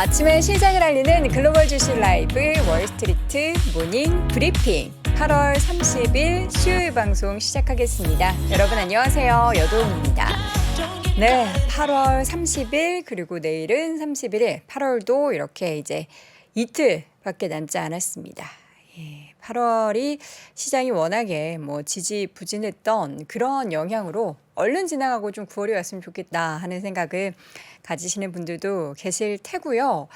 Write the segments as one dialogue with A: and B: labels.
A: 아침에 시장을 알리는 글로벌 주식 라이브 월스트리트 모닝 브리핑 8월 30일 수요일 방송 시작하겠습니다. 여러분 안녕하세요. 여도은입니다. 네, 8월 30일 그리고 내일은 31일 8월도 이렇게 이제 이틀밖에 남지 않았습니다. 8월이 시장이 워낙에 지지부진했던 그런 영향으로 얼른 지나가고 좀 9월이 왔으면 좋겠다 하는 생각을 가지시는 분들도 계실 테고요.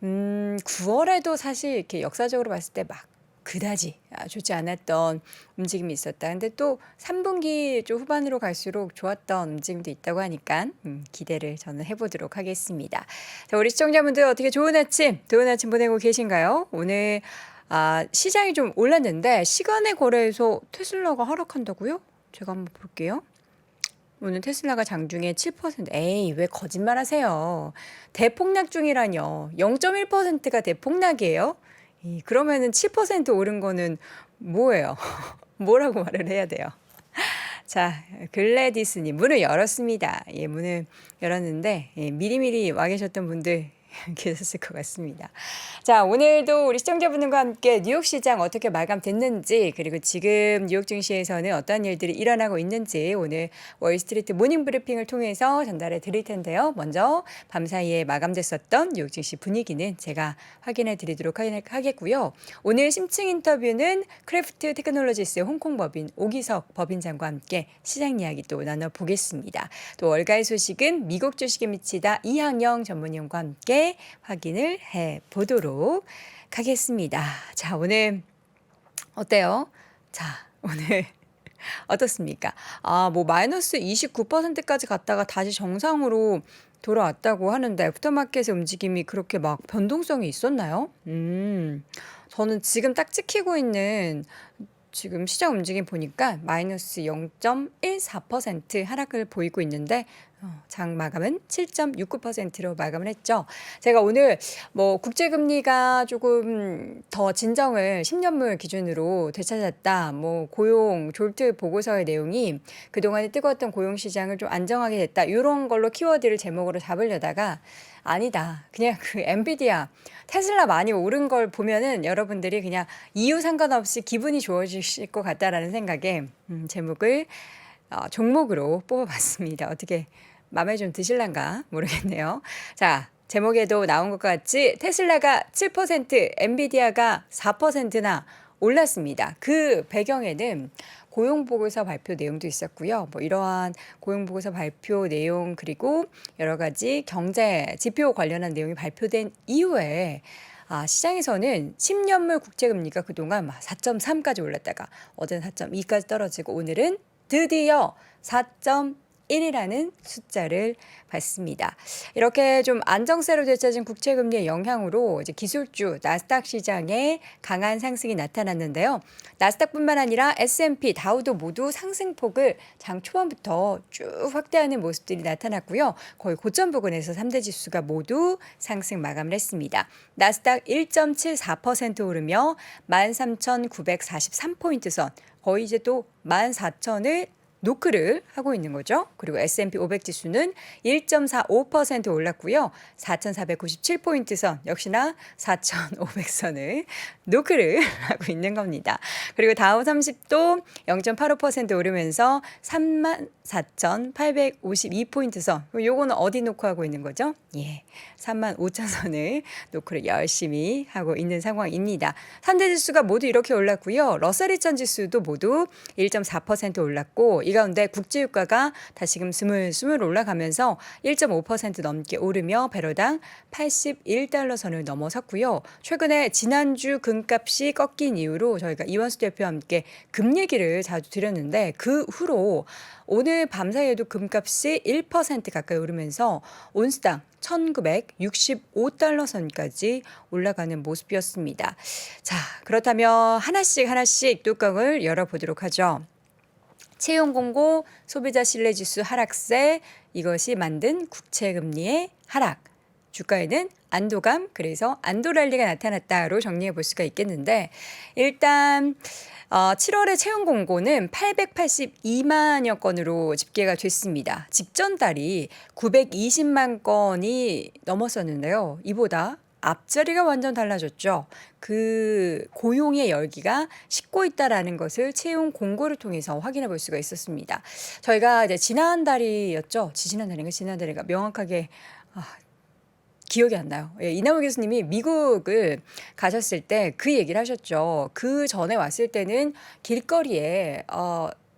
A: 9월에도 사실 이렇게 역사적으로 봤을 때 막 그다지 좋지 않았던 움직임이 있었다. 근데 또 3분기 좀 후반으로 갈수록 좋았던 움직임도 있다고 하니까 기대를 저는 해보도록 하겠습니다. 자, 우리 시청자분들 어떻게 좋은 아침 보내고 계신가요? 오늘 시장이 좀 올랐는데 시간의 거래에서 테슬라가 하락한다고요? 제가 한번 볼게요. 오늘 테슬라가 장중에 7%. 에이, 왜 거짓말 하세요. 대폭락 중이라뇨. 0.1%가 대폭락이에요? 그러면은 7% 오른 거는 뭐예요? 뭐라고 말을 해야 돼요? 자, 글래디스님 문을 열었습니다. 문을 열었는데 미리미리 와 계셨던 분들 계셨을 것 같습니다. 자, 오늘도 우리 시청자분들과 함께 뉴욕 시장 어떻게 마감됐는지 그리고 지금 뉴욕 증시에서는 어떤 일들이 일어나고 있는지 오늘 월스트리트 모닝 브리핑을 통해서 전달해 드릴 텐데요. 먼저 밤사이에 마감됐었던 뉴욕 증시 분위기는 제가 확인해 드리도록 하겠고요. 오늘 심층 인터뷰는 크래프트 테크놀로지스의 홍콩 법인 오기석 법인장과 함께 시장 이야기 또 나눠보겠습니다. 또 월가의 소식은 미국 주식에 미치다 이항영 전문위원과 함께 확인을 해보도록 하겠습니다. 자, 오늘 어때요? 자, 오늘 어떻습니까? 마이너스 29%까지 갔다가 다시 정상으로 돌아왔다고 하는데 애프터마켓의 움직임이 그렇게 막 변동성이 있었나요? 저는 지금 딱 찍히고 있는 지금 시장 움직임 보니까 마이너스 0.14% 하락을 보이고 있는데 장 마감은 7.69%로 마감을 했죠. 제가 오늘 국제금리가 조금 더 진정을 10년물 기준으로 되찾았다. 고용 졸트 보고서의 내용이 그동안에 뜨거웠던 고용 시장을 좀 안정하게 됐다. 이런 걸로 키워드를 제목으로 잡으려다가 아니다. 그냥 그 엔비디아, 테슬라 많이 오른 걸 보면은 여러분들이 그냥 이유 상관없이 기분이 좋아지실 것 같다라는 생각에 제목을 종목으로 뽑아봤습니다. 어떻게 마음에 좀 드실란가 모르겠네요. 자, 제목에도 나온 것 같이 테슬라가 7%, 엔비디아가 4%나 올랐습니다. 그 배경에는 고용보고서 발표 내용도 있었고요. 이러한 고용보고서 발표 내용 그리고 여러 가지 경제 지표 관련한 내용이 발표된 이후에 시장에서는 10년물 국채금리가 그동안 4.3까지 올랐다가 어제는 4.2까지 떨어지고 오늘은 드디어 4.1이라는 숫자를 봤습니다. 이렇게 좀 안정세로 되찾은 국채금리의 영향으로 이제 기술주 나스닥 시장에 강한 상승이 나타났는데요. 나스닥뿐만 아니라 S&P, 다우도 모두 상승폭을 장 초반부터 쭉 확대하는 모습들이 나타났고요. 거의 고점 부근에서 3대 지수가 모두 상승 마감을 했습니다. 나스닥 1.74% 오르며 13,943포인트 선, 거의 이제 또 14,000을 노크를 하고 있는 거죠. 그리고 S&P 500 지수는 1.45% 올랐고요. 4,497포인트 선, 역시나 4,500선을 노크를 하고 있는 겁니다. 그리고 다우 30도 0.85% 오르면서 34,852포인트 선, 요거는 어디 노크하고 있는 거죠? 35,000선을 노크를 열심히 하고 있는 상황입니다. 3대 지수가 모두 이렇게 올랐고요. 러셀 2000 지수도 모두 1.4% 올랐고 이 가운데 국제유가가 다시금 스물스물 올라가면서 1.5% 넘게 오르며 배럴당 81달러 선을 넘어섰고요. 최근에 지난주 금값이 꺾인 이후로 저희가 이원수 대표와 함께 금 얘기를 자주 드렸는데 그 후로 오늘 밤사이에도 금값이 1% 가까이 오르면서 온스당 1965달러 선까지 올라가는 모습이었습니다. 자, 그렇다면 하나씩 뚜껑을 열어보도록 하죠. 채용공고, 소비자 신뢰지수 하락세, 이것이 만든 국채금리의 하락. 주가에는 안도감, 그래서 안도랄리가 나타났다로 정리해 볼 수가 있겠는데 일단 7월의 채용 공고는 882만여 건으로 집계가 됐습니다. 직전 달이 920만 건이 넘었었는데요. 이보다 앞자리가 완전 달라졌죠. 그 고용의 열기가 식고 있다라는 것을 채용 공고를 통해서 확인해 볼 수가 있었습니다. 저희가 이제 지난달이었죠. 지난달인가 명확하게 기억이 안 나요. 예, 이남우 교수님이 미국을 가셨을 때 그 얘기를 하셨죠. 그 전에 왔을 때는 길거리에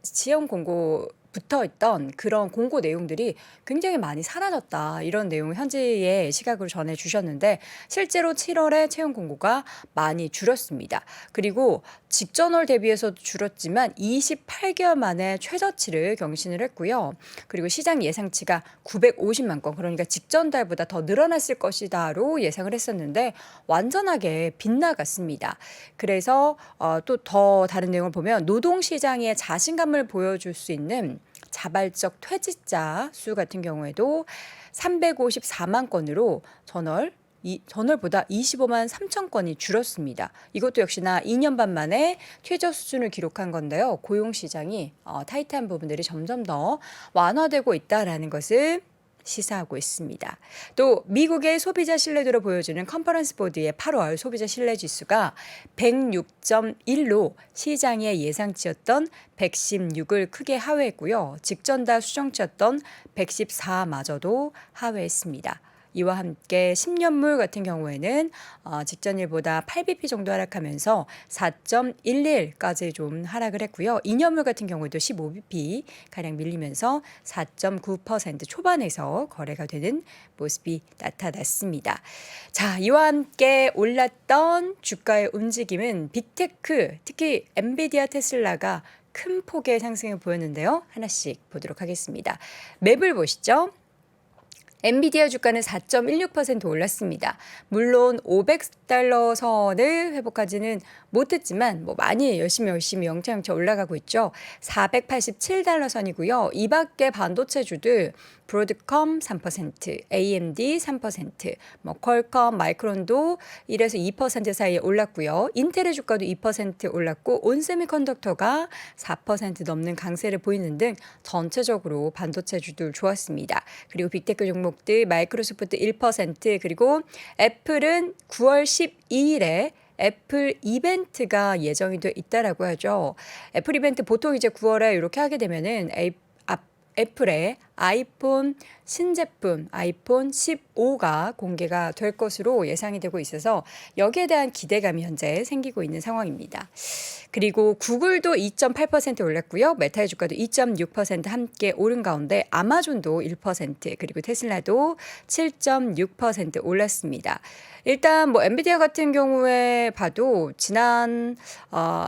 A: 지원 공고 붙어 있던 그런 공고 내용들이 굉장히 많이 사라졌다. 이런 내용을 현지의 시각으로 전해 주셨는데 실제로 7월에 채용 공고가 많이 줄었습니다. 그리고 직전월 대비해서도 줄었지만 28개월 만에 최저치를 경신을 했고요. 그리고 시장 예상치가 950만 건, 그러니까 직전 달보다 더 늘어났을 것이다로 예상을 했었는데 완전하게 빗나갔습니다. 그래서 또 더 다른 내용을 보면 노동시장의 자신감을 보여줄 수 있는 자발적 퇴직자 수 같은 경우에도 354만 건으로 전월보다 25만 3천 건이 줄었습니다. 이것도 역시나 2년 반 만에 최저 수준을 기록한 건데요. 고용 시장이 타이트한 부분들이 점점 더 완화되고 있다라는 것을 시사하고 있습니다. 또 미국의 소비자 신뢰도를 보여주는 컨퍼런스 보드의 8월 소비자 신뢰 지수가 106.1로 시장의 예상치였던 116을 크게 하회했고요. 직전 달 수정치였던 114마저도 하회했습니다. 이와 함께 10년물 같은 경우에는 직전일보다 8bp 정도 하락하면서 4.11까지 좀 하락을 했고요. 2년물 같은 경우에도 15bp 가량 밀리면서 4.9% 초반에서 거래가 되는 모습이 나타났습니다. 자, 이와 함께 올랐던 주가의 움직임은 빅테크, 특히 엔비디아, 테슬라가 큰 폭의 상승을 보였는데요. 하나씩 보도록 하겠습니다. 맵을 보시죠. 엔비디아 주가는 4.16% 올랐습니다. 물론 500달러 선을 회복하지는 못했지만 많이 열심히 영차영차 올라가고 있죠. 487달러 선이고요. 이 밖에 반도체주들 브로드컴 3%, AMD 3%, 퀄컴, 마이크론도 1에서 2% 사이에 올랐고요. 인텔의 주가도 2% 올랐고 온세미컨덕터가 4% 넘는 강세를 보이는 등 전체적으로 반도체주들 좋았습니다. 그리고 빅테크 종목들 마이크로소프트 1%, 그리고 애플은 9월 12일에 애플 이벤트가 예정이 돼 있다라고 하죠. 애플 이벤트 보통 이제 9월에 이렇게 하게 되면은 애플의 아이폰 신제품 아이폰 15가 공개가 될 것으로 예상이 되고 있어서 여기에 대한 기대감이 현재 생기고 있는 상황입니다. 그리고 구글도 2.8% 올랐고요. 메타의 주가도 2.6% 함께 오른 가운데 아마존도 1%, 그리고 테슬라도 7.6% 올랐습니다. 일단 엔비디아 같은 경우에 봐도 지난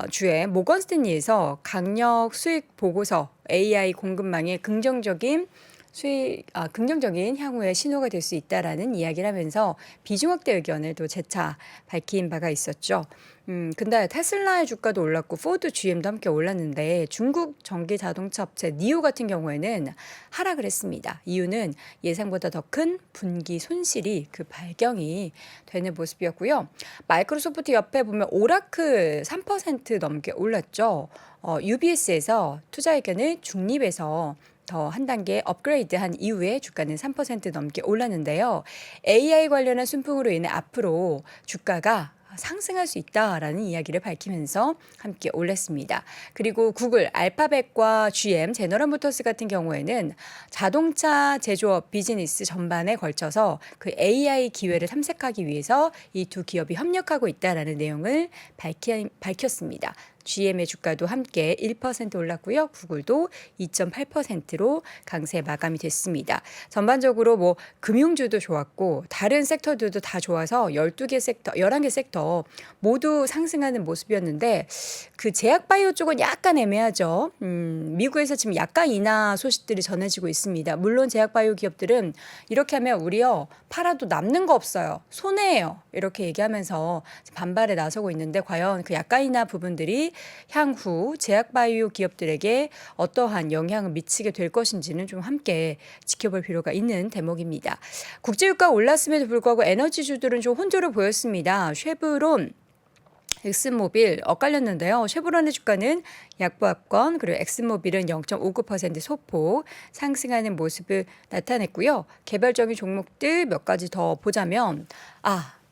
A: 주에 모건 스탠리에서 강력 수익 보고서 AI 공급망의 긍정적인 향후의 신호가 될 수 있다라는 이야기를 하면서 비중 확대 의견을 또 재차 밝힌 바가 있었죠. 근데 테슬라의 주가도 올랐고 포드, GM도 함께 올랐는데 중국 전기 자동차 업체 니오 같은 경우에는 하락을 했습니다. 이유는 예상보다 더 큰 분기 손실이 발경이 되는 모습이었고요. 마이크로소프트 옆에 보면 오라클 3% 넘게 올랐죠. UBS에서 투자 의견을 중립에서 더 한 단계 업그레이드한 이후에 주가는 3% 넘게 올랐는데요. AI 관련한 순풍으로 인해 앞으로 주가가 상승할 수 있다라는 이야기를 밝히면서 함께 올랐습니다. 그리고 구글, 알파벳과 GM, 제너럴 모터스 같은 경우에는 자동차 제조업 비즈니스 전반에 걸쳐서 AI 기회를 탐색하기 위해서 이 두 기업이 협력하고 있다라는 내용을 밝혔습니다. GM의 주가도 함께 1% 올랐고요. 구글도 2.8%로 강세 마감이 됐습니다. 전반적으로 금융주도 좋았고 다른 섹터들도 다 좋아서 11개 섹터 모두 상승하는 모습이었는데 그 제약바이오 쪽은 약간 애매하죠. 미국에서 지금 약간 인하 소식들이 전해지고 있습니다. 물론 제약바이오 기업들은 이렇게 하면 우리요 팔아도 남는 거 없어요. 손해예요. 이렇게 얘기하면서 반발에 나서고 있는데 과연 그 약간 인하 부분들이 것이 향후 제약바이오 기업들에게 어떠한 영향을 미치게 될 것인지는 좀 함께 지켜볼 필요가 있는 대목입니다. 국제유가 올랐음에도 불구하고 에너지주들은 좀 혼조를 보였습니다. 쉐브론, 엑슨모빌 엇갈렸는데요. 쉐브론의 주가는 약보합권, 그리고 엑슨모빌은 0.59% 소폭 상승하는 모습을 나타냈고요. 개별적인 종목들 몇 가지 더 보자면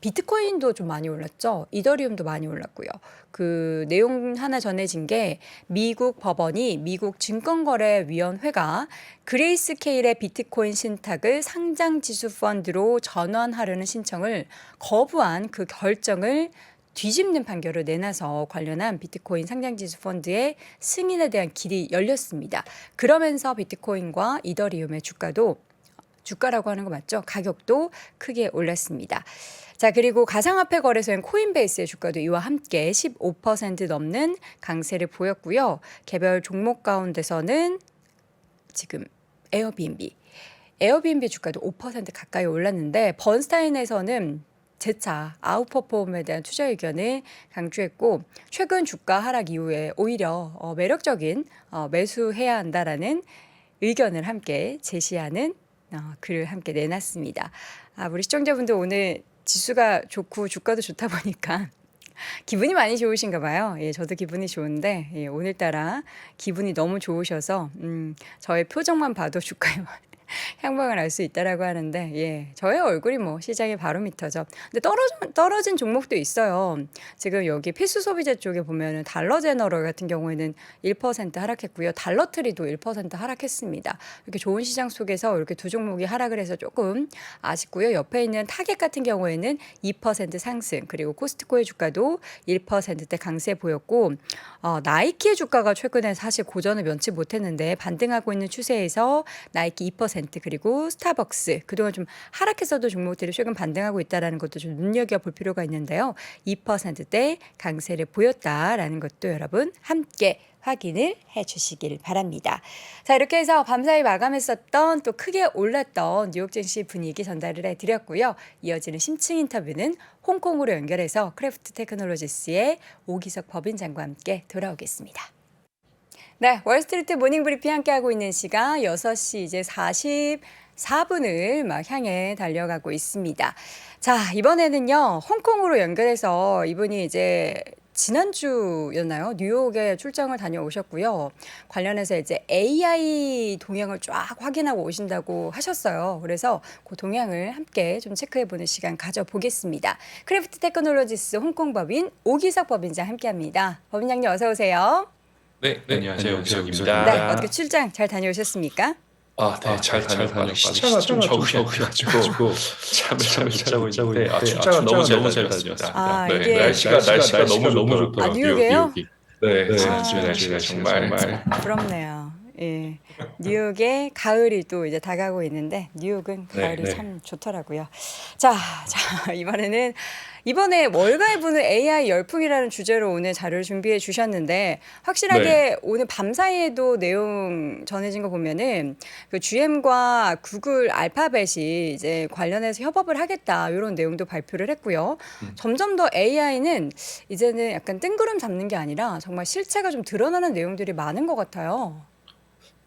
A: 비트코인도 좀 많이 올랐죠. 이더리움도 많이 올랐고요. 그 내용 하나 전해진 게 미국 법원이 미국 증권거래위원회가 그레이스케일의 비트코인 신탁을 상장지수 펀드로 전환하려는 신청을 거부한 그 결정을 뒤집는 판결을 내놔서 관련한 비트코인 상장지수 펀드의 승인에 대한 길이 열렸습니다. 그러면서 비트코인과 이더리움의 주가라고 하는 거 맞죠? 가격도 크게 올랐습니다. 자, 그리고 가상화폐 거래소인 코인베이스의 주가도 이와 함께 15% 넘는 강세를 보였고요. 개별 종목 가운데서는 지금 에어비앤비 주가도 5% 가까이 올랐는데 번스타인에서는 재차 아웃퍼폼에 대한 투자 의견을 강조했고 최근 주가 하락 이후에 오히려 매력적인 매수해야 한다라는 의견을 함께 제시하는 글을 함께 내놨습니다. 우리 시청자분들 오늘 지수가 좋고 주가도 좋다 보니까 기분이 많이 좋으신가 봐요. 예, 저도 기분이 좋은데 오늘따라 기분이 너무 좋으셔서 저의 표정만 봐도 주가에 향방을 알 수 있다라고 하는데 저의 얼굴이 뭐 시장의 바로미터죠. 근데 떨어진 종목도 있어요. 지금 여기 필수 소비재 쪽에 보면은 달러 제너럴 같은 경우에는 1% 하락했고요. 달러트리도 1% 하락했습니다. 이렇게 좋은 시장 속에서 이렇게 두 종목이 하락을 해서 조금 아쉽고요. 옆에 있는 타겟 같은 경우에는 2% 상승, 그리고 코스트코의 주가도 1%대 강세 보였고 나이키의 주가가 최근에 사실 고전을 면치 못했는데 반등하고 있는 추세에서 나이키 2%, 그리고 스타벅스 그동안 좀 하락했어도 종목들이 최근 반등하고 있다는 것도 좀 눈여겨볼 필요가 있는데요. 2%대 강세를 보였다라는 것도 여러분 함께 확인을 해주시길 바랍니다. 자, 이렇게 해서 밤사이 마감했었던 또 크게 올랐던 뉴욕 증시 분위기 전달을 해드렸고요. 이어지는 심층 인터뷰는 홍콩으로 연결해서 크래프트 테크놀로지스의 오기석 법인장과 함께 돌아오겠습니다. 네, 월스트리트 모닝 브리핑 함께하고 있는 시간 6시 이제 44분을 막 향해 달려가고 있습니다. 자, 이번에는요, 홍콩으로 연결해서 이분이 이제 지난주였나요? 뉴욕에 출장을 다녀오셨고요. 관련해서 이제 AI 동향을 쫙 확인하고 오신다고 하셨어요. 그래서 그 동향을 함께 좀 체크해보는 시간 가져보겠습니다. 크래프트 테크놀로지스 홍콩 법인 오기석 법인장 함께합니다. 법인장님 어서 오세요.
B: 네, 안녕하세요. 오기석입니다.
A: 네, 어떻게 출장 잘 다녀오셨습니까?
B: 네, 잘 다녀왔고 시차가 좀 적으셔가지고 잠을 못 자고 있는데 출장은 너무 잘 다녔습니다. 네,
A: 이게
B: 날씨가 너무 좋더라고요.
A: 뉴욕이에요?
B: 네, 지난주 날씨가 정말
A: 부럽네요. 예. 뉴욕에 가을이 또 이제 다가오고 있는데 뉴욕은 가을이 참 좋더라고요. 자, 이번에 월가에 부는 AI 열풍이라는 주제로 오늘 자료를 준비해 주셨는데 확실하게 오늘 밤 사이에도 내용 전해진 거 보면은 그 GM과 구글 알파벳이 이제 관련해서 협업을 하겠다 이런 내용도 발표를 했고요. 점점 더 AI는 이제는 약간 뜬구름 잡는 게 아니라 정말 실체가 좀 드러나는 내용들이 많은 것 같아요.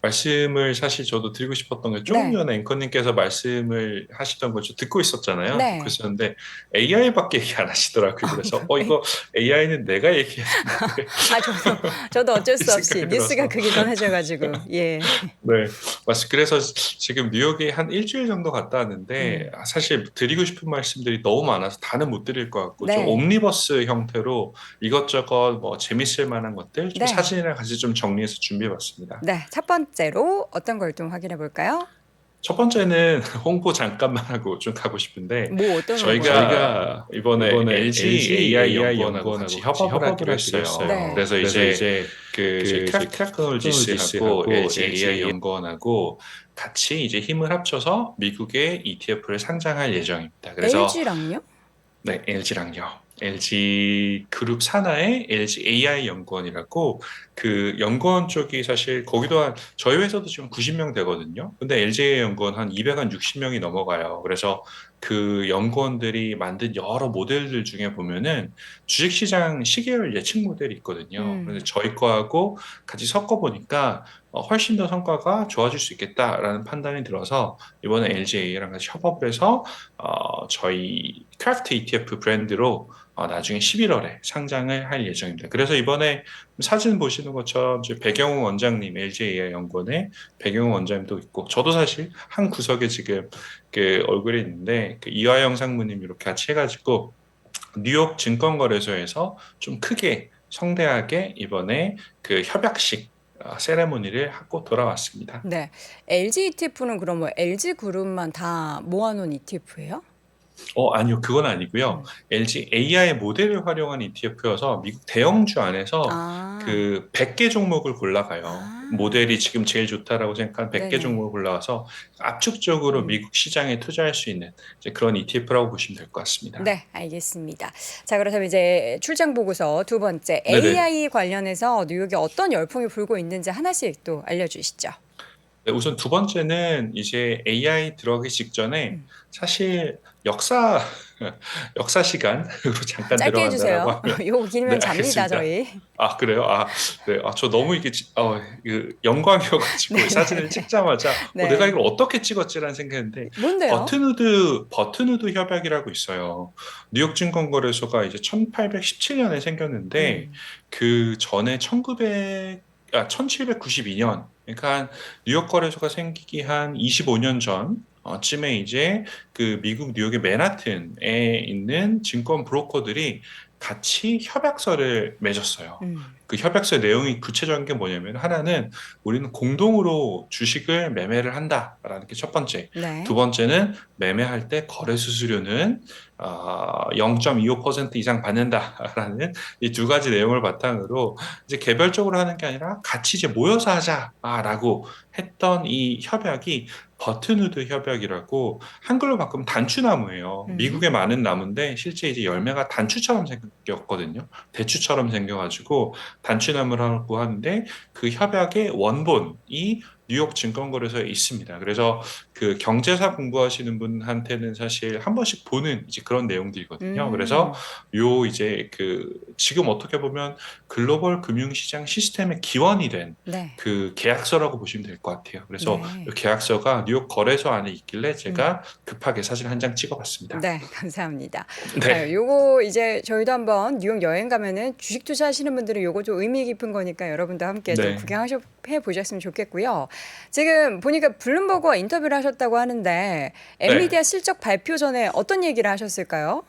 B: 말씀을 사실 저도 드리고 싶었던 게 조금 전에 앵커님께서 말씀을 하시던 걸 좀 듣고 있었잖아요.
A: 네.
B: 그랬었는데 AI밖에 얘기 안 하시더라고요. 그래서 이거 AI는 내가 얘기해야 되는데
A: 저도 어쩔 수
B: 이
A: 없이
B: 생각이
A: 뉴스가
B: 들어서.
A: 크게 전해져가지고 예.
B: 네, 맞습니다. 그래서 지금 뉴욕에 한 일주일 정도 갔다 왔는데 사실 드리고 싶은 말씀들이 너무 많아서 다는 못 드릴 것 같고 좀 옴니버스 형태로 이것저것 뭐 재밌을 만한 것들 좀 사진이랑 같이 좀 정리해서 준비해봤습니다.
A: 네, 첫 번째로 어떤 걸 좀 확인해 볼까요?
B: 첫 번째는 홍보 잠깐만 하고 좀 가고 싶은데
A: 뭐 어떤
B: 저희가 이번에 LG AI 연구원하고 같이 협업을 하기로 했어요. 그래서 이제 저희 크래프트 테크놀로지스하고 LG AI 연구원하고 같이 이제 힘을 합쳐서 미국의 ETF를 상장할 예정입니다. 그래서
A: LG랑요?
B: 네, LG랑요. LG 그룹 산하의 LG AI 연구원이라고 그 연구원 쪽이 사실 거기도 저희 회사도 지금 90명 되거든요. 근데 LG AI 연구원 한 260명이 넘어가요. 그래서 그 연구원들이 만든 여러 모델들 중에 보면은 주식시장 시계열 예측 모델이 있거든요. 그래서 저희 거하고 같이 섞어보니까 훨씬 더 성과가 좋아질 수 있겠다라는 판단이 들어서 이번에 LGA랑 같이 협업을 해서 저희 크래프트 ETF 브랜드로 나중에 11월에 상장을 할 예정입니다. 그래서 이번에 사진 보시는 것처럼 이제 배경웅 원장님, LGAI 연구원의 배경웅 원장님도 있고, 저도 사실 한 구석에 지금 그 얼굴이 있는데, 그 이화영 상무님 이렇게 같이 해가지고, 뉴욕 증권거래소에서 좀 크게 성대하게 이번에 그 협약식 세레모니를 하고 돌아왔습니다.
A: 네. LG ETF는 그럼 뭐 LG 그룹만 다 모아놓은 ETF예요?
B: 아니요. 그건 아니고요. LG AI 모델을 활용한 ETF여서 미국 대형주 안에서
A: 아,
B: 그 100개 종목을 골라가요.
A: 아,
B: 모델이 지금 제일 좋다라고 생각한 100개
A: 네네.
B: 종목을 골라와서 압축적으로
A: 음.
B: 미국 시장에 투자할 수 있는 이제 그런 ETF라고 보시면 될 것 같습니다.
A: 네, 알겠습니다. 자, 그렇다면 이제 출장 보고서 두 번째
B: 네네.
A: AI 관련해서 뉴욕에 어떤 열풍이 불고 있는지 하나씩 또 알려주시죠.
B: 네, 우선 두 번째는 이제 AI 들어가기 직전에
A: 음.
B: 사실 역사 역사 시간으로 잠깐
A: 짧게
B: 들어간다라고
A: 해주세요.
B: 하면
A: 요거
B: 네,
A: 길면 잡니다,
B: 알겠습니다.
A: 저희.
B: 아, 그래요? 아, 네. 아, 저 너무 이게 영광이어가지고 사진을
A: 네네네.
B: 찍자마자 내가
A: 네.
B: 이걸 어떻게 찍었지라는 생각했는데
A: 뭔데요?
B: 버튼우드 협약이라고 있어요. 뉴욕 증권거래소가 이제 1817년에 생겼는데
A: 음.
B: 그 전에 1792년, 그러니까 한 뉴욕 거래소가 생기기 한 25년 전 쯤에 이제 그 미국 뉴욕의 맨하튼에 있는 증권 브로커들이 같이 협약서를 맺었어요.
A: 음.
B: 그 협약서 내용이 구체적인 게 뭐냐면 하나는 우리는 공동으로 주식을 매매를 한다라는 게 첫 번째. 두
A: 네.
B: 번째는 매매할 때 거래 수수료는 0.25% 이상 받는다라는 이 두 가지 내용을 바탕으로 이제 개별적으로 하는 게 아니라 같이 이제 모여서 하자라고 했던 이 협약이 버튼우드 협약이라고 한글로 바꾸면 단추나무예요.
A: 음.
B: 미국에 많은 나무인데 실제 이제 열매가 단추처럼 생겼거든요. 대추처럼 생겨가지고 단추나무라고 하는데 그 협약의 원본이 뉴욕 증권거래소에 있습니다. 그래서 그 경제사 공부하시는 분한테는 사실 한 번씩 보는 이제 그런 내용들이거든요. 그래서
A: 음.
B: 요 이제 그 지금 어떻게 보면 글로벌 금융시장 시스템의 기원이 된
A: 네.
B: 그 계약서라고 보시면 될 것 같아요. 그래서 이
A: 네.
B: 계약서가 뉴욕 거래소 안에 있길래
A: 음.
B: 제가 급하게 사진 한 장 찍어봤습니다.
A: 네, 감사합니다. 자,
B: 네,
A: 요거 이제 저희도 한번 뉴욕 여행 가면은 주식 투자하시는 분들은 요거 좀 의미 깊은 거니까 여러분도 함께 좀
B: 네,
A: 해 보셨으면 좋겠고요. 지금 보니까 블룸버그와 인터뷰를 하셨다고 하는데
B: 네.
A: 엔비디아 실적 발표 전에 어떤 얘기를 하셨을까요?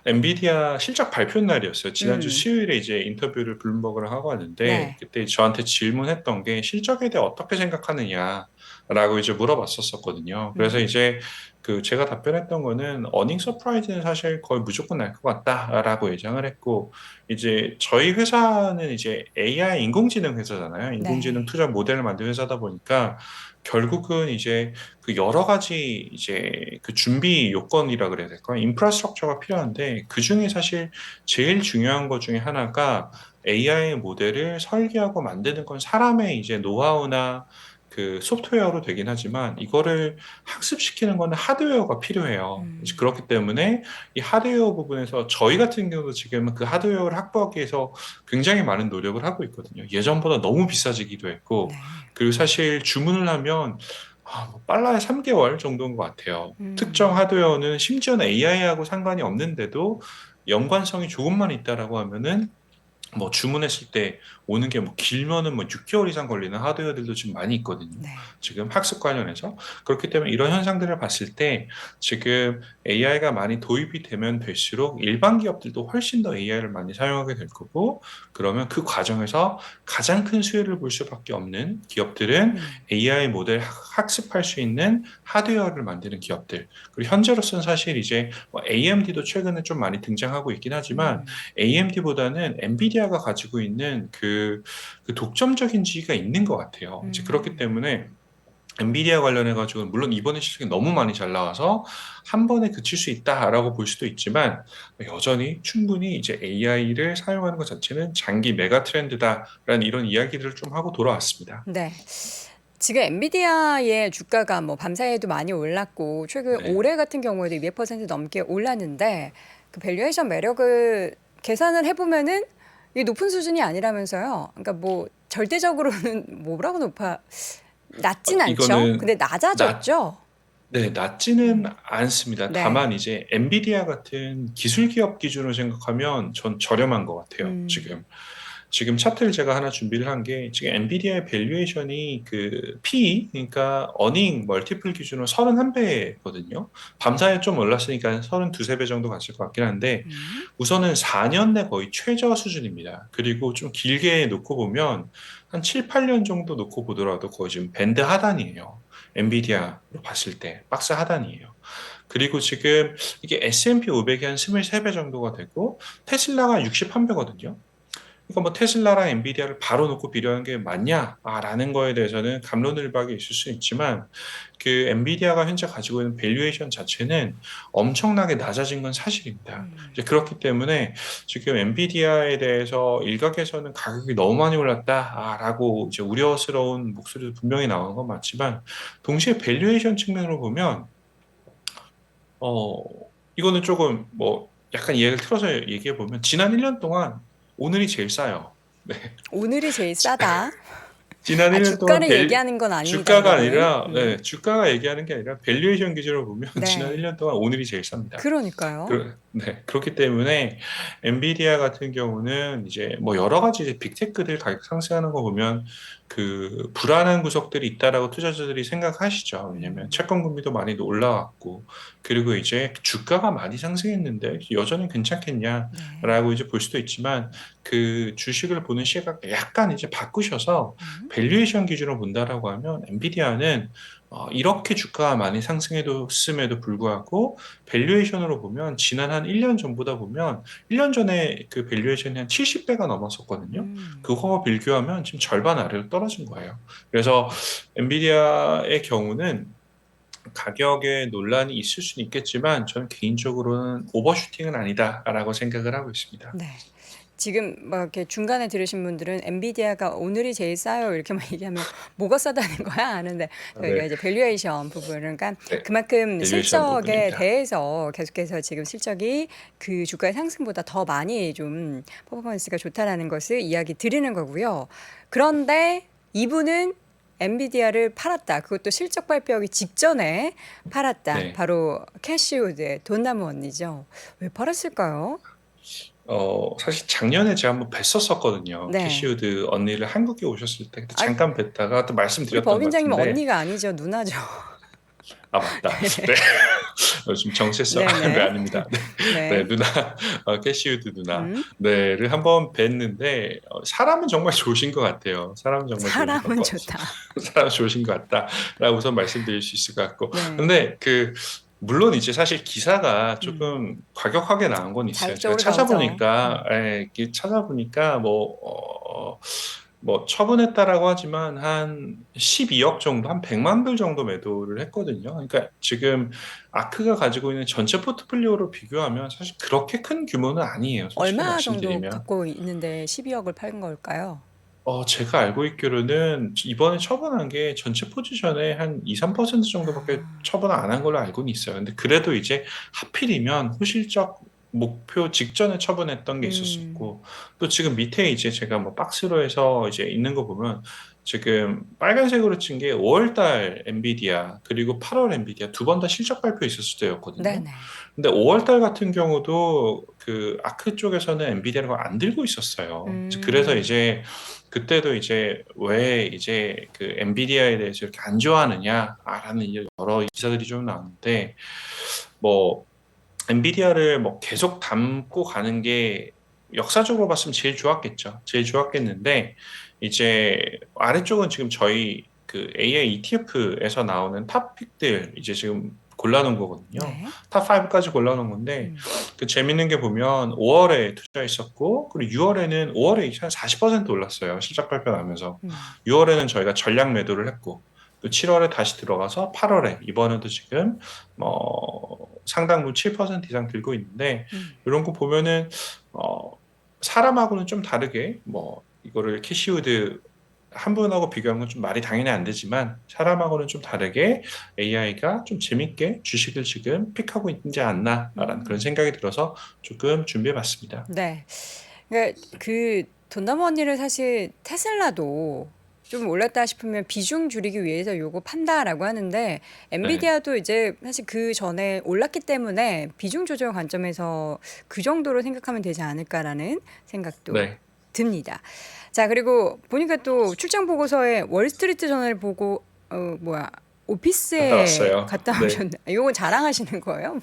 B: 엔비디아 실적 발표 날이었어요. 지난주
A: 음.
B: 수요일에 이제 인터뷰를 블룸버그랑 하고 왔는데
A: 네.
B: 그때 저한테 질문했던 게 실적에 대해 어떻게 생각하느냐라고 이제 물어봤었거든요. 그래서
A: 음.
B: 이제 그 제가 답변했던 거는 어닝 서프라이즈는 사실 거의 무조건 날 것 같다라고 예상을 했고 이제 저희 회사는 이제 AI 인공지능 회사잖아요. 인공지능
A: 네.
B: 투자 모델을 만든 회사다 보니까 결국은 이제 그 여러 가지 이제 그 준비 요건이라 그래야 될까? 인프라스트럭처가 필요한데 그 중에 사실 제일 중요한 것 중에 하나가 AI 모델을 설계하고 만드는 건 사람의 이제 노하우나 그 소프트웨어로 되긴 하지만 이거를 학습시키는 거는 하드웨어가 필요해요. 이제
A: 음.
B: 그렇기 때문에 이 하드웨어 부분에서 저희 같은 경우도 지금은 그 하드웨어를 확보하기 위해서 굉장히 많은 노력을 하고 있거든요. 예전보다 너무 비싸지기도 했고
A: 네.
B: 그리고 사실 주문을 하면 뭐 빨라야 3개월 정도인 것 같아요. 특정
A: 음.
B: 하드웨어는 심지어는 AI하고 상관이 없는데도 연관성이 조금만 있다라고 하면은 뭐 주문했을 때 오는 게 뭐 길면은 뭐 6개월 이상 걸리는 하드웨어들도 지금 많이 있거든요.
A: 네.
B: 지금 학습 관련해서. 그렇기 때문에 이런 현상들을 봤을 때 지금 AI가 많이 도입이 되면 될수록 일반 기업들도 훨씬 더 AI를 많이 사용하게 될 거고 그러면 그 과정에서 가장 큰 수혜를 볼 수밖에 없는 기업들은
A: 음.
B: AI 모델 학습할 수 있는 하드웨어를 만드는 기업들. 그리고 현재로서는 사실 이제 뭐 AMD도 최근에 좀 많이 등장하고 있긴 하지만
A: 음.
B: AMD보다는 엔비디아가 가지고 있는 그 독점적인 지위가 있는 것 같아요. 이제 그렇기
A: 음.
B: 때문에 엔비디아 관련해 가지고 물론 이번에 실적이 너무 많이 잘 나와서 한 번에 그칠 수 있다라고 볼 수도 있지만 여전히 충분히 이제 AI를 사용하는 것 자체는 장기 메가 트렌드다라는 이런 이야기들을 좀 하고 돌아왔습니다.
A: 네. 지금 엔비디아의 주가가 뭐 밤사이에도 많이 올랐고 최근
B: 네.
A: 올해 같은 경우에도 200% 넘게 올랐는데 그 밸류에이션 매력을 계산을 해보면은 이게 높은 수준이 아니라면서요. 그러니까 뭐 절대적으로는 뭐라고 낮진 않죠.
B: 이거는
A: 근데
B: 낮,
A: 낮아졌죠.
B: 네, 낮지는
A: 음.
B: 않습니다.
A: 네.
B: 다만 이제 엔비디아 같은 기술 기업 기준으로 생각하면 전 저렴한 것 같아요.
A: 음.
B: 지금 차트를 제가 하나 준비를 한 게 지금 엔비디아의 밸류에이션이 그 PE, 그러니까 어닝 멀티플 기준으로 31배거든요. 밤사이에 좀 올랐으니까 32, 3배 정도 갔을 것 같긴 한데
A: 음.
B: 우선은 4년 내 거의 최저 수준입니다. 그리고 좀 길게 놓고 보면 한 7, 8년 정도 놓고 보더라도 거의 지금 밴드 하단이에요. 엔비디아로 봤을 때 박스 하단이에요. 그리고 지금 이게 S&P 500이 한 23배 정도가 되고 테슬라가 61배거든요. 그러니까 뭐 테슬라랑 엔비디아를 바로 놓고 비교하는 게 맞냐? 라는 거에 대해서는 갑론을박이 있을 수 있지만 그 엔비디아가 현재 가지고 있는 밸류에이션 자체는 엄청나게 낮아진 건 사실입니다.
A: 음.
B: 이제 그렇기 때문에 지금 엔비디아에 대해서 일각에서는 가격이 너무 많이 올랐다라고 이제 우려스러운 목소리도 분명히 나오는 건 맞지만 동시에 밸류에이션 측면으로 보면 어 이거는 조금 뭐 약간 예를 틀어서 얘기해 보면 지난 1년 동안 오늘이 제일 싸요. 네.
A: 오늘이 제일 싸다.
B: 지난 1년 동안
A: 주가를 얘기하는 건 아닙니다,
B: 주가가
A: 여러분.
B: 아니라, 네, 주가가 얘기하는 게 아니라 밸류에이션 기준으로 보면 지난
A: 네.
B: 1년 동안 오늘이 제일 쌉니다.
A: 그러니까요.
B: 네, 그렇기 때문에 엔비디아 같은 경우는 이제 뭐 여러 가지 이제 빅테크들 가격 상승하는 거 보면 그 불안한 구석들이 있다라고 투자자들이 생각하시죠. 왜냐면
A: 음.
B: 채권 금리도 많이 올라왔고 그리고 이제 주가가 많이 상승했는데 여전히
A: 네.
B: 괜찮겠냐라고 이제 볼 수도 있지만 그 주식을 보는 시각 약간 이제 바꾸셔서
A: 음.
B: 밸류에이션 기준으로 본다라고 하면 엔비디아는 이렇게 주가가 많이 상승했음에도 불구하고 밸류에이션으로 보면 지난 한 1년 전보다 보면 1년 전에 그 밸류에이션이 한 70배가 넘었었거든요.
A: 음.
B: 그거와 비교하면 지금 절반 아래로 떨어진 거예요. 그래서 엔비디아의 경우는 가격에 논란이 있을 수는 있겠지만 저는 개인적으로는 오버슈팅은 아니다라고 생각을 하고 있습니다.
A: 네. 지금 막 이렇게 중간에 들으신 분들은 엔비디아가 오늘이 제일 싸요 이렇게만 얘기하면 뭐가 싸다는 거야 하는데 저희가
B: 네,
A: 이제 밸류에이션 부분은 그러니까
B: 네,
A: 그만큼
B: 밸류에이션
A: 실적에
B: 부분입니다.
A: 대해서 계속해서 지금 실적이 그 주가의 상승보다 더 많이 좀 퍼포먼스가 좋다라는 것을 이야기 드리는 거고요. 그런데 이분은 엔비디아를 팔았다. 그것도 실적 발표하기 직전에 팔았다.
B: 네.
A: 바로 캐시우드의 돈나무 언니죠. 왜 팔았을까요?
B: 사실 작년에 제가 한번 뵀었었거든요.
A: 네.
B: 캐시우드 언니를 한국에 오셨을 때 그때
A: 아,
B: 잠깐 뵀다가 또
A: 우리
B: 말씀드렸던 것
A: 법인장님은
B: 같은데,
A: 언니가 아니죠. 누나죠.
B: 아, 맞다. 네. 좀 정체성, 네,
A: 네네.
B: 아닙니다. 네, 네,
A: 네.
B: 누나, 캐시우드 누나,
A: 음.
B: 네를 한번 뵀는데, 사람은 정말 좋으신 것 같아요. 사람은 정말 좋으신 것
A: 사람은
B: 같고,
A: 좋다.
B: 사람 좋으신 것 같다라고 우선 말씀드릴 수 있을 것 같고,
A: 네.
B: 근데 물론 이제 사실 기사가
A: 음.
B: 조금 과격하게 나온 건 있어요. 제가
A: 자극적으로 나오죠.
B: 찾아보니까, 예, 이렇게 찾아보니까 뭐 처분했다라고 하지만 한 12억 정도, 한 100만 불 정도 매도를 했거든요. 그러니까 지금 아크가 가지고 있는 전체 포트폴리오로 비교하면 사실 그렇게 큰 규모는 아니에요. 솔직히
A: 얼마 정도
B: 말씀드리면.
A: 갖고 있는데 12억을 팔은 걸까요?
B: 제가 알고 있기로는 이번에 처분한 게 전체 포지션의 한 2, 3% 정도밖에
A: 아.
B: 처분을 안 한 걸로 알고는 있어요. 근데 그래도 이제 하필이면 호실적 목표 직전에 처분했던 게
A: 음.
B: 있었었고, 또 지금 밑에 이제 제가 뭐 박스로 해서 이제 있는 거 보면 지금 빨간색으로 친 게 5월 달 엔비디아 그리고 8월 엔비디아 두 번 다 실적 발표 있었을 때였거든요.
A: 네네.
B: 근데 5월 달 같은 경우도 그 아크 쪽에서는 엔비디아를 안 들고 있었어요. 그래서
A: 음.
B: 이제 그때도 이제 왜 이제 그 엔비디아에 대해서 이렇게 안 좋아하느냐라는 여러 기사들이 좀 나오는데 뭐 엔비디아를 뭐 계속 담고 가는 게 역사적으로 봤으면 제일 좋았겠죠. 제일 좋았겠는데 이제 아래쪽은 지금 저희 그 AI ETF에서 나오는 탑픽들 이제 지금 골라놓은 거거든요.
A: 네.
B: 탑 5까지 골라놓은 건데
A: 음.
B: 그 재밌는 게 보면 5월에 투자했었고 그리고 6월에는 5월에 한 40% 올랐어요. 실적 발표 나면서
A: 음.
B: 6월에는 저희가 전략 매도를 했고 또 7월에 다시 들어가서 8월에 이번에도 지금 상당분 7% 이상 들고 있는데
A: 음.
B: 이런 거 보면은 사람하고는 좀 다르게 뭐 이거를 캐시우드 한 분하고 비교하는 건 좀 말이 당연히 안 되지만 사람하고는 좀 다르게 AI가 좀 재밌게 주식을 지금 픽하고 있지 않나라는 그런
A: 음.
B: 생각이 들어서 조금 준비해 봤습니다.
A: 네. 그러니까 그 돈나머니를 사실 테슬라도 좀 올랐다 싶으면 비중 줄이기 위해서 요거 판다라고 하는데
B: 네.
A: 엔비디아도 이제 사실 그 전에 올랐기 때문에 비중 조절 관점에서 그 정도로 생각하면 되지 않을까라는 생각도
B: 네.
A: 듭니다. 자, 그리고 보니까 또 출장 보고서에 월스트리트 저널 보고
B: 갔다
A: 오피스에
B: 왔어요.
A: 갔다
B: 네.
A: 오셨네. 요거 자랑하시는 거예요?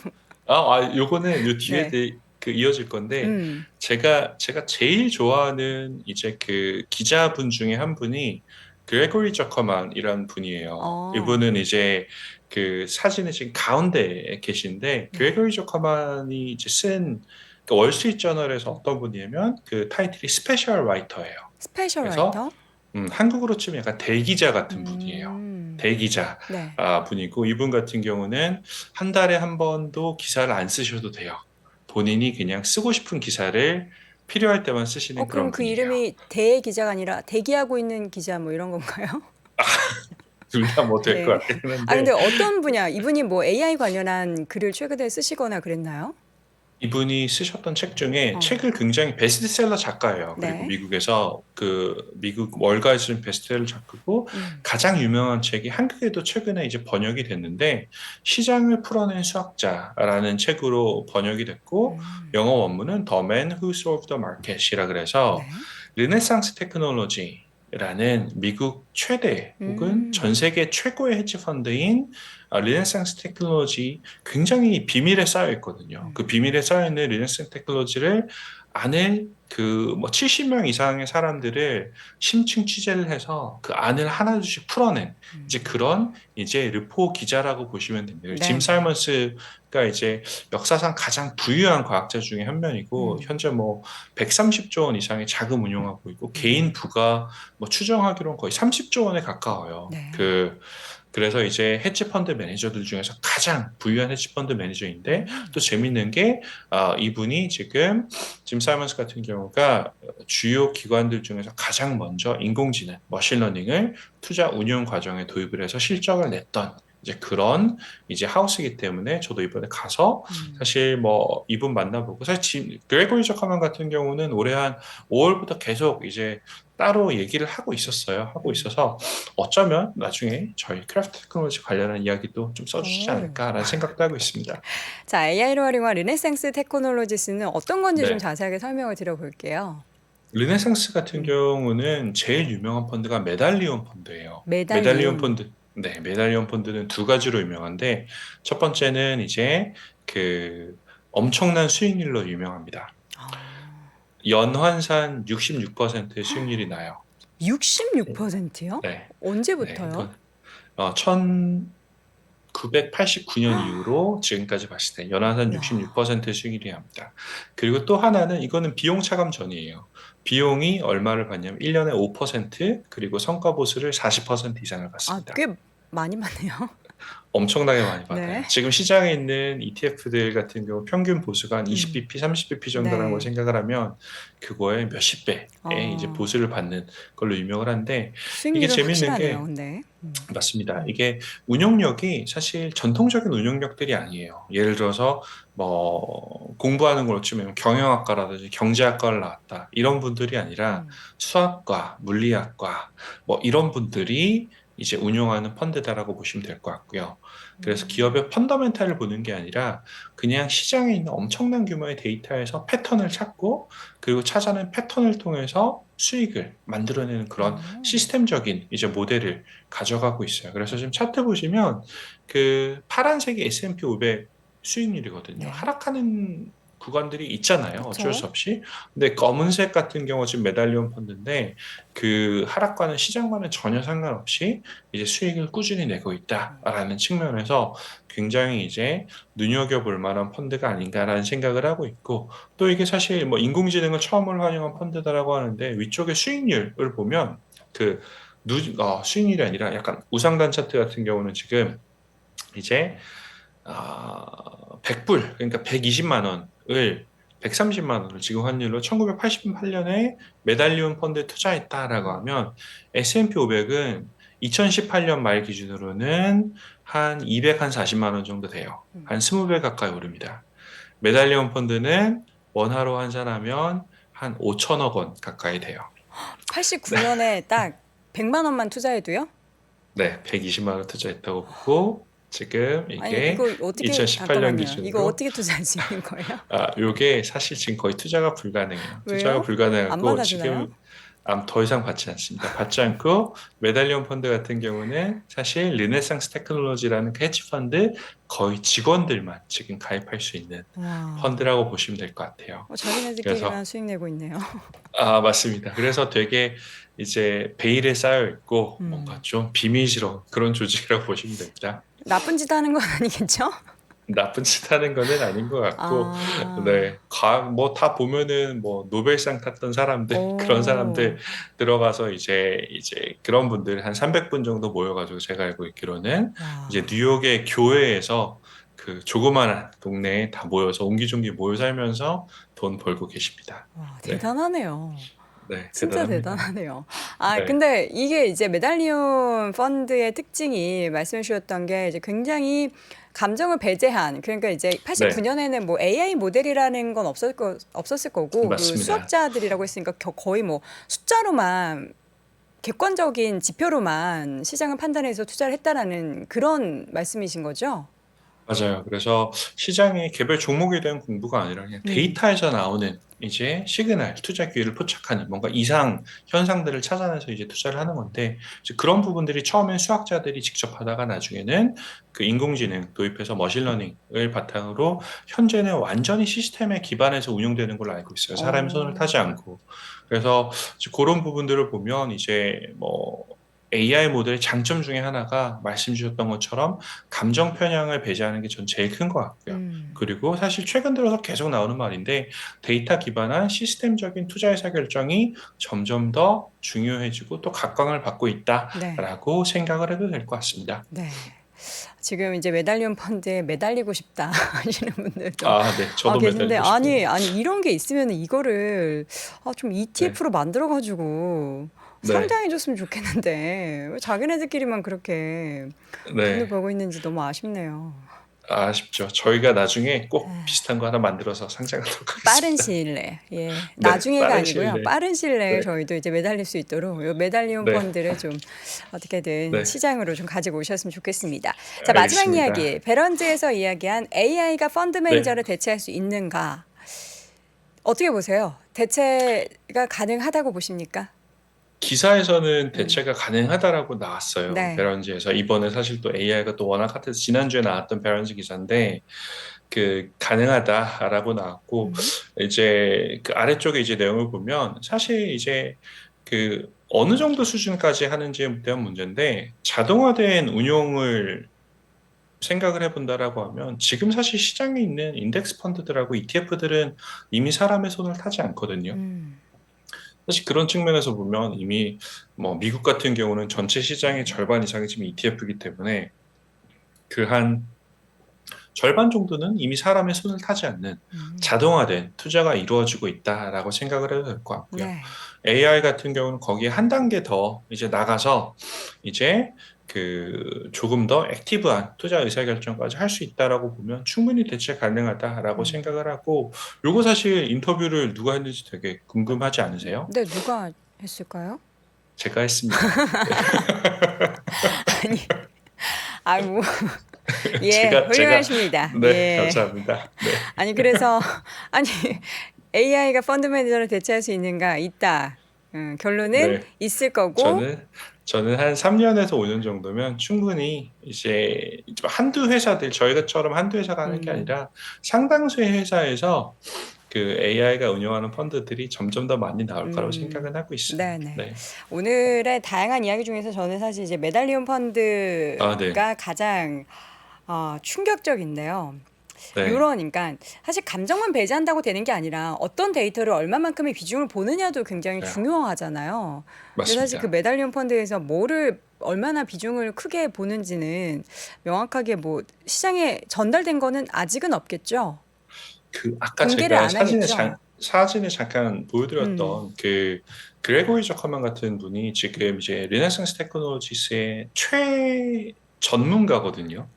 B: 요거는 요 뒤에
A: 네.
B: 그 이어질 건데
A: 음.
B: 제가 제일 좋아하는 이제 그 기자분 중에 한 분이 그레고리 저커만이라는 분이에요.
A: 어.
B: 이분은 이제 그 사진의 지금 가운데에 계신데
A: 네.
B: 그레고리 저커만이 이제 쓴 그 월스트리트 저널에서 어떤 분이냐면 그 타이틀이 스페셜 라이터예요.
A: 스페셜
B: 그래서
A: 라이터?
B: 한국으로 치면 약간 대기자 같은 분이에요.
A: 음.
B: 대기자
A: 네.
B: 분이고 이분 같은 경우는 한 달에 한 번도 기사를 안 쓰셔도 돼요. 본인이 그냥 쓰고 싶은 기사를 필요할 때만 쓰시는 그런
A: 그럼 그
B: 분이에요.
A: 이름이 대 기자가 아니라 대기하고 있는 기자 뭐 이런 건가요?
B: 둘 다 뭐 될 것
A: 네.
B: 같긴
A: 아, 근데
B: 한데
A: 어떤 분야, 이분이 뭐 AI 관련한 글을 최근에 쓰시거나 그랬나요?
B: 이분이 쓰셨던 책 중에
A: 어.
B: 책을 굉장히 베스트셀러 작가예요. 그리고
A: 네.
B: 미국에서 그 미국 월가에서 베스트셀러 작가고
A: 음.
B: 가장 유명한 책이 한국에도 최근에 이제 번역이 됐는데 시장을 풀어낸 수학자라는 책으로 번역이 됐고
A: 음.
B: 영어 원문은 The Man Who Solved the Market이라 그래서
A: 네.
B: 르네상스 테크놀로지라는 미국 최대 혹은 전
A: 음.
B: 세계 최고의 헤지 펀드인 르네상스 테크놀로지 굉장히 비밀에 쌓여 있거든요. 그
A: 음.
B: 비밀에 쌓여 있는 르네상스 테크놀로지를 안에 그 뭐 70명 이상의 사람들을 심층 취재를 해서 그 안을 하나둘씩 풀어낸 이제
A: 음.
B: 그런 이제 르포 기자라고 보시면 됩니다. 짐
A: 네네.
B: 사이먼스가 이제 역사상 가장 부유한 과학자 중에 한 명이고
A: 음.
B: 현재 뭐 130조 원 이상의 자금 운용하고 있고 개인
A: 음.
B: 부가 뭐 추정하기로는 거의 30조 원에 가까워요.
A: 네.
B: 그래서 이제 헤지펀드 매니저들 중에서 가장 부유한 헤지펀드 매니저인데
A: 음.
B: 또 재밌는 게 이분이 지금 짐 사이먼스 같은 경우가 주요 기관들 중에서 가장 먼저 인공지능, 머신러닝을 투자 운용 과정에 도입을 해서 실적을 냈던 이제 그런 이제 하우스이기 때문에 저도 이번에 가서
A: 음.
B: 사실 뭐 이분 만나보고 사실 그레고리 저커만 같은 경우는 올해 한 5월부터 계속 이제 따로 얘기를 하고 있었어요. 하고
A: 음.
B: 있어서 어쩌면 나중에 저희 크래프트 테크놀로지 관련한 이야기도 좀 써주시지
A: 오.
B: 않을까라는 생각도 하고 있습니다.
A: 자, AI로 활용한 르네상스 테크놀로지스는 어떤 건지 좀
B: 네.
A: 자세하게 설명을 드려볼게요.
B: 르네상스 같은
A: 음.
B: 경우는 제일 유명한 펀드가 메달리온 펀드예요. 메달리온
A: 메달리움.
B: 펀드. 네, 메달리온 펀드는 두 가지로 유명한데 첫 번째는 이제 그 엄청난 수익률로 유명합니다.
A: 아.
B: 연환산 66%의 수익률이 나요.
A: 66%요?
B: 네. 네.
A: 언제부터요?
B: 이건 1989년 이후로 지금까지 봤을 때 연한산
A: 야.
B: 66%의 수익률이 합니다. 그리고 또 하나는 이거는 비용 차감 전이에요. 비용이 얼마를 받냐면 1년에 5% 그리고 성과 보수를 40% 이상을
A: 아,
B: 받습니다.
A: 꽤 많이 받네요.
B: 엄청나게 많이 받아요.
A: 네.
B: 지금 시장에 있는 ETF들 같은 경우 평균 보수가 한
A: 음.
B: 20bp, 30bp 정도라는 걸
A: 네.
B: 생각을 하면 그거에 몇십 배의 이제
A: 어.
B: 보수를 받는 걸로 유명을 한데 이게
A: 수익률은
B: 재밌는
A: 확실하네요,
B: 게
A: 근데.
B: 맞습니다.
A: 음.
B: 이게 운용력이 사실 전통적인 운용력들이 아니에요. 예를 들어서 뭐 공부하는 걸로 치면 경영학과라든지 경제학과를 나왔다 이런 분들이 아니라
A: 음.
B: 수학과, 물리학과 뭐 이런 분들이 이제 운용하는 펀드다라고 보시면 될 것 같고요. 그래서
A: 음.
B: 기업의 펀더멘탈을 보는 게 아니라 그냥 시장에 있는 엄청난 규모의 데이터에서 패턴을 찾고 그리고 찾아낸 패턴을 통해서 수익을 만들어내는 그런
A: 어.
B: 시스템적인 이제 모델을 가져가고 있어요. 그래서 지금 차트 보시면 그 파란색이 S&P 500 수익률이거든요.
A: 네.
B: 하락하는 구간들이 있잖아요. 어쩔 수
A: 그쵸.
B: 없이. 근데 검은색 같은 경우 지금 메달리온 펀드인데 그 하락과는 시장과는 전혀 상관없이 이제 수익을 꾸준히 내고 있다라는 측면에서 굉장히 이제 눈여겨볼 만한 펀드가 아닌가라는 생각을 하고 있고 또 이게 사실 뭐 인공지능을 처음으로 활용한 펀드다라고 하는데 위쪽에 수익률을 보면 그 수익률이 아니라 약간 우상단 차트 같은 경우는 지금 이제 100불 그러니까 120만 원을 130만 원을 지금 환율로 1988년에 메달리온 펀드에 투자했다라고 하면 S&P 500은 2018년 말 기준으로는 한 240만 원 정도 돼요. 한 20배 가까이 오릅니다. 메달리온 펀드는 원화로 환산하면 한 5천억 원 가까이 돼요.
A: 89년에 딱 100만 원만 투자해도요?
B: 네, 120만 원 투자했다고 보고 지금
A: 아니
B: 이게
A: 이거 어떻게
B: 2018년
A: 잠깐만요. 이거
B: 기준으로
A: 어떻게 투자할 수 있는 거예요?
B: 요게 사실 지금 거의 투자가 불가능해요. 투자가
A: 왜요? 안
B: 불가능하고
A: 받아주나요?
B: 지금 더 이상 받지 않습니다. 받지 않고 메달리온 펀드 같은 경우는 사실 르네상스 테크놀로지라는 그 헤지 펀드 거의 직원들만 지금 가입할 수 있는
A: 와,
B: 펀드라고 보시면 될 것 같아요.
A: 자기네들끼리만
B: 그래서
A: 수익 내고 있네요.
B: 맞습니다. 그래서 되게 이제 베일에 쌓여 있고 뭔가
A: 음.
B: 좀 비밀스러운 그런 조직이라고 보시면 됩니다.
A: 나쁜 짓 하는 건 아니겠죠?
B: 나쁜 짓 하는 거는 아닌 것 같고,
A: 아,
B: 네, 뭐 다 보면은 뭐 노벨상 탔던 사람들, 그런
A: 오,
B: 사람들 들어가서 이제 그런 분들 한 300분 정도 모여가지고 제가 알고 있기로는 이제
A: 와,
B: 뉴욕의 교회에서 그 조그마한 동네에 다 모여서 옹기종기 모여 살면서 돈 벌고 계십니다.
A: 와,
B: 네,
A: 대단하네요.
B: 네,
A: 진짜
B: 대단합니다.
A: 대단하네요.
B: 네,
A: 근데 이게 이제 메달리온 펀드의 특징이 말씀해 주셨던 게 이제 굉장히 감정을 배제한, 그러니까 이제
B: 네,
A: 89년에는 뭐 AI 모델이라는 건 없었을 거고, 그
B: 맞습니다.
A: 수학자들이라고 했으니까 거의 뭐 숫자로만, 객관적인 지표로만 시장을 판단해서 투자를 했다라는 그런 말씀이신 거죠?
B: 맞아요. 그래서 시장의 개별 종목에 대한 공부가 아니라 그냥
A: 음,
B: 데이터에서 나오는 이제 시그널, 투자 기회를 포착하는 뭔가 이상 현상들을 찾아내서 이제 투자를 하는 건데 이제 그런 부분들이 처음엔 수학자들이 직접 하다가 나중에는 그 인공지능 도입해서 머신러닝을 바탕으로 현재는 완전히 시스템에 기반해서 운영되는 걸로 알고 있어요. 사람의 손을
A: 어,
B: 타지 않고. 그래서 이제 그런 부분들을 보면 이제 뭐 AI 모델의 장점 중에 하나가 말씀 주셨던 것처럼 감정 편향을 배제하는 게 전 제일 큰 것 같고요.
A: 음,
B: 그리고 사실 최근 들어서 계속 나오는 말인데 데이터 기반한 시스템적인 투자 의사 결정이 점점 더 중요해지고 또 각광을 받고
A: 네,
B: 있다라고 생각을 해도 될 것 같습니다.
A: 네. 지금 이제 메달리온 펀드에 매달리고 싶다 하시는 분들도
B: 네. 저도
A: 계신데,
B: 매달리고 싶어요.
A: 아니 이런 게 있으면 이거를 좀
B: 네.
A: ETF로 만들어가지고
B: 네.
A: 상장해줬으면 좋겠는데 왜 자기네들끼리만 그렇게 돈을
B: 네.
A: 벌고 있는지 너무 아쉽네요.
B: 아쉽죠. 저희가 나중에 꼭 비슷한 거 하나 만들어서 상장하도록
A: 빠른
B: 하겠습니다.
A: 시일 내에, 예,
B: 네.
A: 나중에가
B: 빠른 시일
A: 아니고요.
B: 내에.
A: 빠른 시일 내에
B: 네.
A: 저희도 이제 매달릴 수 있도록 요 메달리온
B: 네.
A: 펀드를 좀 어떻게든
B: 네.
A: 시장으로 좀 가지고 오셨으면 좋겠습니다. 자, 마지막
B: 알겠습니다.
A: 이야기. 베런즈에서 이야기한 AI가 펀드
B: 네.
A: 매니저를 대체할 수 있는가? 어떻게 보세요? 대체가 가능하다고 보십니까?
B: 기사에서는
A: 음,
B: 대체가 가능하다라고 나왔어요.
A: 네.
B: 베런즈에서. 이번에 사실 또 AI가 또 워낙 핫해서 지난주에 나왔던 베런즈 기사인데 그 가능하다라고 나왔고
A: 음,
B: 이제 그 아래쪽에 이제 내용을 보면 사실 이제 그 어느 정도 수준까지 하는지에 대한 문제인데 자동화된 운용을 생각을 해본다라고 하면 지금 사실 시장에 있는 인덱스 펀드들하고 ETF들은 이미 사람의 손을 타지 않거든요.
A: 음,
B: 사실 그런 측면에서 보면 이미 뭐 미국 같은 경우는 전체 시장의 절반 이상이 지금 ETF이기 때문에 그 한 절반 정도는 이미 사람의 손을 타지 않는
A: 음.
B: 자동화된 투자가 이루어지고 있다라고 생각을 해도 될 것 같고요.
A: 네.
B: AI 같은 경우는 거기에 한 단계 더 이제 나가서 이제 그 조금 더 액티브한 투자 의사결정까지 할 수 있다라고 보면 충분히 대체 가능하다라고
A: 음.
B: 생각을 하고 요거 사실 인터뷰를 누가 했는지 되게 궁금하지 않으세요?
A: 네, 누가 했을까요?
B: 제가 했습니다. 네.
A: 아니, 뭐, 예,
B: 제가
A: 훌륭하십니다.
B: 네,
A: 예.
B: 감사합니다. 네.
A: 아니, 그래서, 아니, AI가 펀드 매니저를 대체할 수 있는가? 있다. 결론은
B: 네.
A: 있을 거고,
B: 저는 한 3년에서 5년 정도면 충분히 이제 한두 회사들 저희가처럼 한두 회사가 하는 게
A: 음,
B: 아니라 상당수의 회사에서 그 AI가 운영하는 펀드들이 점점 더 많이 나올 거라고 생각은 하고 있어요.
A: 네네.
B: 네.
A: 오늘의 다양한 이야기 중에서 저는 사실 이제 메달리온
B: 네.
A: 펀드가 가장 충격적인데요.
B: 네.
A: 요런, 그러니까 사실 감정만 배제한다고 되는 게 아니라 어떤 데이터를 얼마만큼의 비중을 보느냐도 굉장히
B: 네.
A: 중요하잖아요. 근데 사실 그
B: 맞습니다.
A: 메달리온 펀드에서 뭐를 얼마나 비중을 크게 보는지는 명확하게 뭐 시장에 전달된 거는 아직은 없겠죠.
B: 아까
A: 공개를
B: 제가
A: 안 하겠죠?
B: 사진을 잠깐 보여드렸던
A: 음.
B: 그레고리 저커만 같은 분이 지금 이제 르네상스 테크놀로지스의 전문가거든요.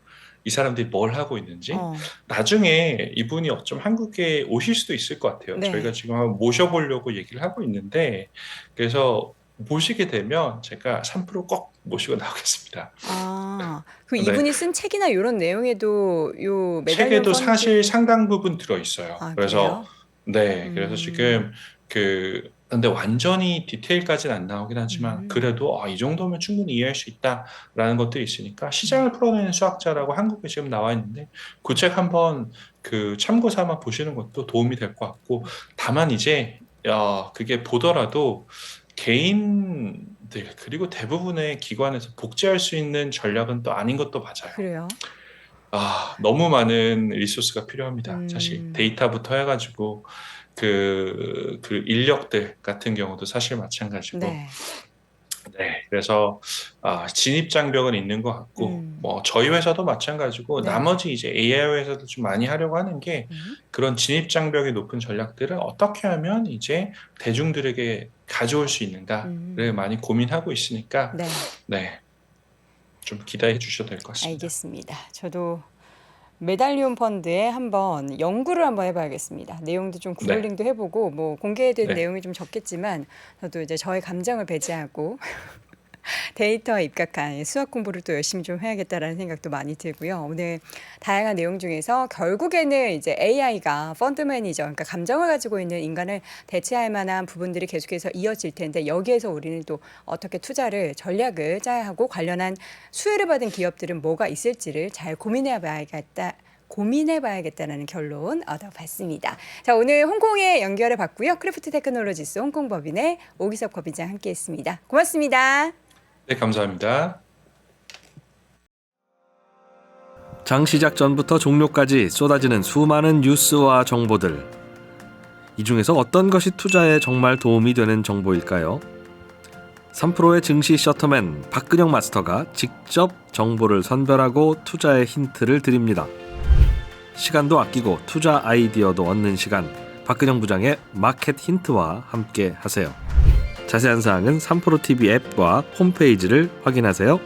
B: 이 사람들이 뭘 하고 있는지.
A: 어.
B: 나중에 이분이 어쩜 한국에 오실 수도 있을 것 같아요. 저희가
A: 네.
B: 지금 한번 모셔보려고 얘기를 하고 있는데, 그래서 모시게 되면 제가 3%꼭 모시고 나오겠습니다.
A: 아. 그럼
B: 네.
A: 이분이 쓴 책이나 요런 내용에도 요 메달리온
B: 책에도 사실
A: 펀드
B: 상당 부분 들어있어요.
A: 아
B: 그래서
A: 그래요?
B: 그래서
A: 음.
B: 지금 근데 완전히 디테일까지는 안 나오긴 하지만
A: 음.
B: 그래도 이 정도면 충분히 이해할 수 있다라는 것들이 있으니까 시장을
A: 네.
B: 풀어내는 수학자라고 한국에 지금 나와 있는데 그 책 한번 참고 삼아 보시는 것도 도움이 될 것 같고 다만 이제 그게 보더라도 개인들 그리고 대부분의 기관에서 복제할 수 있는 전략은 또 아닌 것도 맞아요.
A: 그래요?
B: 너무 많은 리소스가 필요합니다. 사실
A: 음.
B: 데이터부터 해가지고 그 인력들 같은 경우도 사실 마찬가지고
A: 네.
B: 네 그래서 진입 장벽은 있는 것 같고
A: 음.
B: 뭐 저희 회사도 마찬가지고
A: 네.
B: 나머지 이제 AI 회사도 좀 많이 하려고 하는 게
A: 음.
B: 그런 진입 장벽이 높은 전략들을 어떻게 하면 이제 대중들에게 가져올 수 있는가를
A: 음.
B: 많이 고민하고 있으니까
A: 네.
B: 네 좀 기대해 주셔도 될 것 같습니다.
A: 알겠습니다. 저도 메달리온 펀드에 한번 연구를 한번 해 봐야겠습니다. 내용도 좀
B: 네,
A: 구글링도 해 보고 뭐 공개된
B: 네.
A: 내용이 좀 적겠지만 저도 이제 저의 감정을 배제하고 데이터에 입각한 수학 공부를 또 열심히 좀 해야겠다라는 생각도 많이 들고요. 오늘 다양한 내용 중에서 결국에는 이제 AI가 펀드 매니저, 그러니까 감정을 가지고 있는 인간을 대체할 만한 부분들이 계속해서 이어질 텐데 여기에서 우리는 또 어떻게 투자를 전략을 짜야 하고 관련한 수혜를 받은 기업들은 뭐가 있을지를 잘 고민해 봐야겠다는 결론 얻어봤습니다. 자, 오늘 홍콩에 연결해 봤고요. 크래프트 테크놀로지스 홍콩 법인의 오기섭 법인장 함께 했습니다. 고맙습니다.
B: 네, 감사합니다.
C: 장 시작 전부터 종료까지 쏟아지는 수많은 뉴스와 정보들. 이 중에서 어떤 것이 투자에 정말 도움이 되는 정보일까요? 3프로의 증시 셔터맨 박근영 마스터가 직접 정보를 선별하고 투자의 힌트를 드립니다. 시간도 아끼고 투자 아이디어도 얻는 시간, 박근영 부장의 마켓 힌트와 함께 하세요. 자세한 사항은 3프로 TV 앱과 홈페이지를 확인하세요.